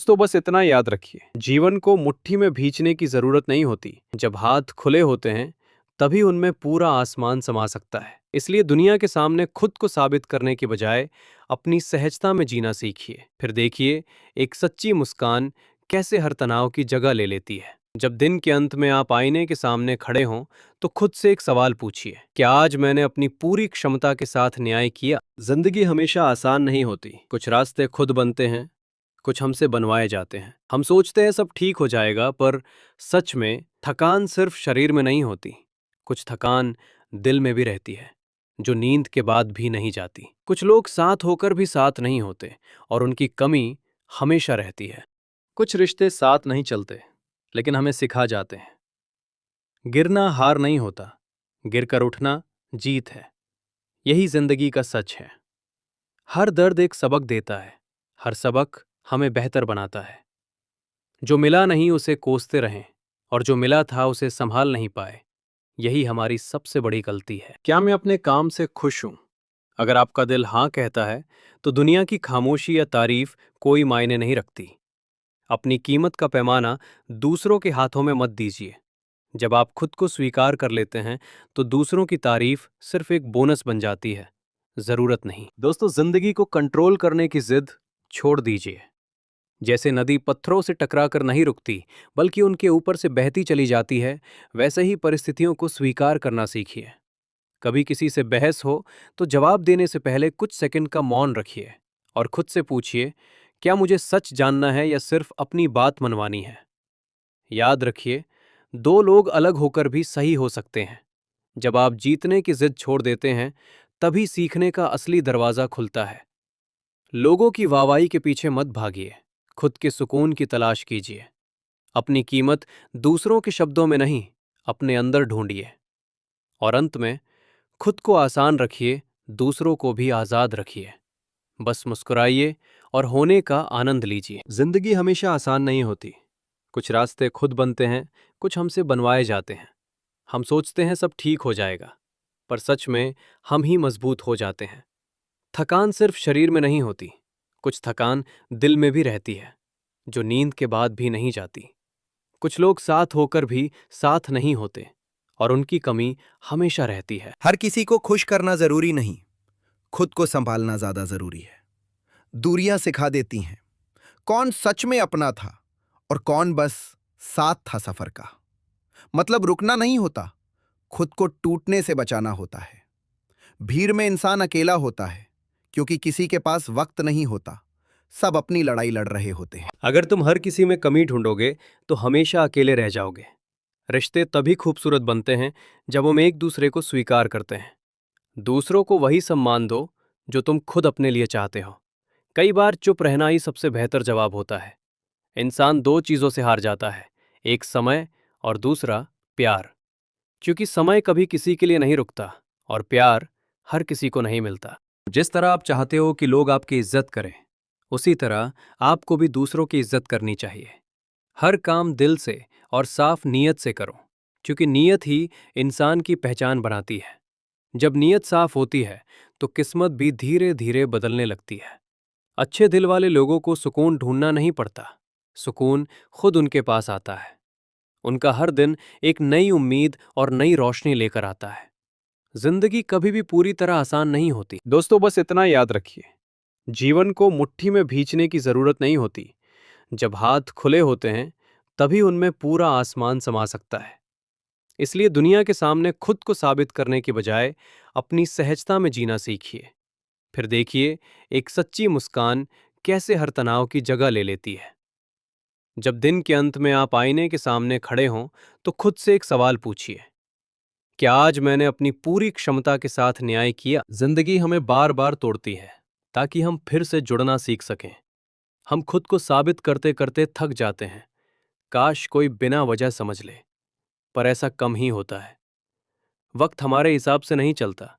दोस्तों बस इतना याद रखिए, जीवन को मुट्ठी में भींचने की जरूरत नहीं होती। जब हाथ खुले होते हैं तभी उनमें पूरा आसमान समा सकता है। इसलिए दुनिया के सामने खुद को साबित करने के बजाय अपनी सहजता में जीना सीखिए। फिर देखिए एक सच्ची मुस्कान कैसे हर तनाव की जगह ले लेती है। जब दिन के अंत में आप आईने के सामने खड़े हों तो खुद से एक सवाल पूछिए, क्या आज मैंने अपनी पूरी क्षमता के साथ न्याय किया? जिंदगी हमेशा आसान नहीं होती। कुछ रास्ते खुद बनते हैं, कुछ हमसे बनवाए जाते हैं। हम सोचते हैं सब ठीक हो जाएगा, पर सच में थकान सिर्फ शरीर में नहीं होती। कुछ थकान दिल में भी रहती है, जो नींद के बाद भी नहीं जाती। कुछ लोग साथ होकर भी साथ नहीं होते और उनकी कमी हमेशा रहती है। कुछ रिश्ते साथ नहीं चलते, लेकिन हमें सिखा जाते हैं। गिरना हार नहीं होता, गिरकर उठना जीत है। यही जिंदगी का सच है। हर दर्द एक सबक देता है, हर सबक हमें बेहतर बनाता है। जो मिला नहीं उसे कोसते रहें, और जो मिला था उसे संभाल नहीं पाए। यही हमारी सबसे बड़ी गलती है। क्या मैं अपने काम से खुश हूं? अगर आपका दिल हां कहता है तो दुनिया की खामोशी या तारीफ कोई मायने नहीं रखती। अपनी कीमत का पैमाना दूसरों के हाथों में मत दीजिए। जब आप खुद को स्वीकार कर लेते हैं तो दूसरों की तारीफ सिर्फ एक बोनस बन जाती है, जरूरत नहीं। दोस्तों, जिंदगी को कंट्रोल करने की जिद छोड़ दीजिए। जैसे नदी पत्थरों से टकराकर नहीं रुकती बल्कि उनके ऊपर से बहती चली जाती है, वैसे ही परिस्थितियों को स्वीकार करना सीखिए। कभी किसी से बहस हो तो जवाब देने से पहले कुछ सेकंड का मौन रखिए और खुद से पूछिए, क्या मुझे सच जानना है या सिर्फ अपनी बात मनवानी है? याद रखिए, दो लोग अलग होकर भी सही हो सकते हैं। जब आप जीतने की जिद छोड़ देते हैं तभी सीखने का असली दरवाजा खुलता है। लोगों की वाहवाही के पीछे मत भागिए, खुद के सुकून की तलाश कीजिए। अपनी कीमत दूसरों के शब्दों में नहीं, अपने अंदर ढूंढिए। और अंत में, खुद को आसान रखिए, दूसरों को भी आजाद रखिए। बस मुस्कुराइए और होने का आनंद लीजिए। जिंदगी हमेशा आसान नहीं होती। कुछ रास्ते खुद बनते हैं, कुछ हमसे बनवाए जाते हैं। हम सोचते हैं सब ठीक हो जाएगा, पर सच में हम ही मजबूत हो जाते हैं। थकान सिर्फ शरीर में नहीं होती, कुछ थकान दिल में भी रहती है, जो नींद के बाद भी नहीं जाती। कुछ लोग साथ होकर भी साथ नहीं होते और उनकी कमी हमेशा रहती है। हर किसी को खुश करना जरूरी नहीं, खुद को संभालना ज्यादा जरूरी है। दूरियां सिखा देती हैं कौन सच में अपना था और कौन बस साथ था सफर का। मतलब रुकना नहीं होता, खुद को टूटने से बचाना होता है। भीड़ में इंसान अकेला होता है क्योंकि किसी के पास वक्त नहीं होता, सब अपनी लड़ाई लड़ रहे होते हैं। अगर तुम हर किसी में कमी ढूंढोगे तो हमेशा अकेले रह जाओगे। रिश्ते तभी खूबसूरत बनते हैं जब हम एक दूसरे को स्वीकार करते हैं। दूसरों को वही सम्मान दो जो तुम खुद अपने लिए चाहते हो। कई बार चुप रहना ही सबसे बेहतर जवाब होता है। इंसान दो चीजों से हार जाता है, एक समय और दूसरा प्यार। क्योंकि समय कभी किसी के लिए नहीं रुकता और प्यार हर किसी को नहीं मिलता। जिस तरह आप चाहते हो कि लोग आपकी इज्जत करें, उसी तरह आपको भी दूसरों की इज्जत करनी चाहिए। हर काम दिल से और साफ नीयत से करो, क्योंकि नीयत ही इंसान की पहचान बनाती है। जब नीयत साफ होती है तो किस्मत भी धीरे धीरे बदलने लगती है। अच्छे दिल वाले लोगों को सुकून ढूंढना नहीं पड़ता, सुकून खुद उनके पास आता है। उनका हर दिन एक नई उम्मीद और नई रोशनी लेकर आता है। जिंदगी कभी भी पूरी तरह आसान नहीं होती। दोस्तों बस इतना याद रखिए, जीवन को मुट्ठी में भींचने की जरूरत नहीं होती। जब हाथ खुले होते हैं तभी उनमें पूरा आसमान समा सकता है। इसलिए दुनिया के सामने खुद को साबित करने के बजाय अपनी सहजता में जीना सीखिए। फिर देखिए एक सच्ची मुस्कान कैसे हर तनाव की जगह ले लेती है। जब दिन के अंत में आप आईने के सामने खड़े हों तो खुद से एक सवाल पूछिए, क्या आज मैंने अपनी पूरी क्षमता के साथ न्याय किया? जिंदगी हमें बार बार तोड़ती है ताकि हम फिर से जुड़ना सीख सकें। हम खुद को साबित करते करते थक जाते हैं। काश कोई बिना वजह समझ ले, पर ऐसा कम ही होता है। वक्त हमारे हिसाब से नहीं चलता,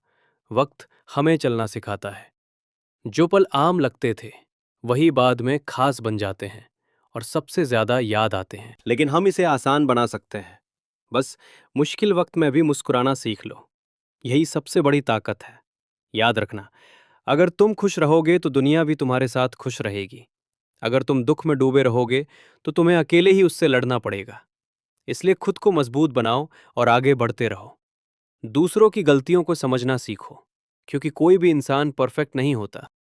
वक्त हमें चलना सिखाता है। जो पल आम लगते थे वही बाद में खास बन जाते हैं और सबसे ज्यादा याद आते हैं। लेकिन हम इसे आसान बना सकते हैं। बस मुश्किल वक्त में भी मुस्कुराना सीख लो, यही सबसे बड़ी ताकत है। याद रखना, अगर तुम खुश रहोगे तो दुनिया भी तुम्हारे साथ खुश रहेगी। अगर तुम दुख में डूबे रहोगे तो तुम्हें अकेले ही उससे लड़ना पड़ेगा। इसलिए खुद को मजबूत बनाओ और आगे बढ़ते रहो। दूसरों की गलतियों को समझना सीखो, क्योंकि कोई भी इंसान परफेक्ट नहीं होता।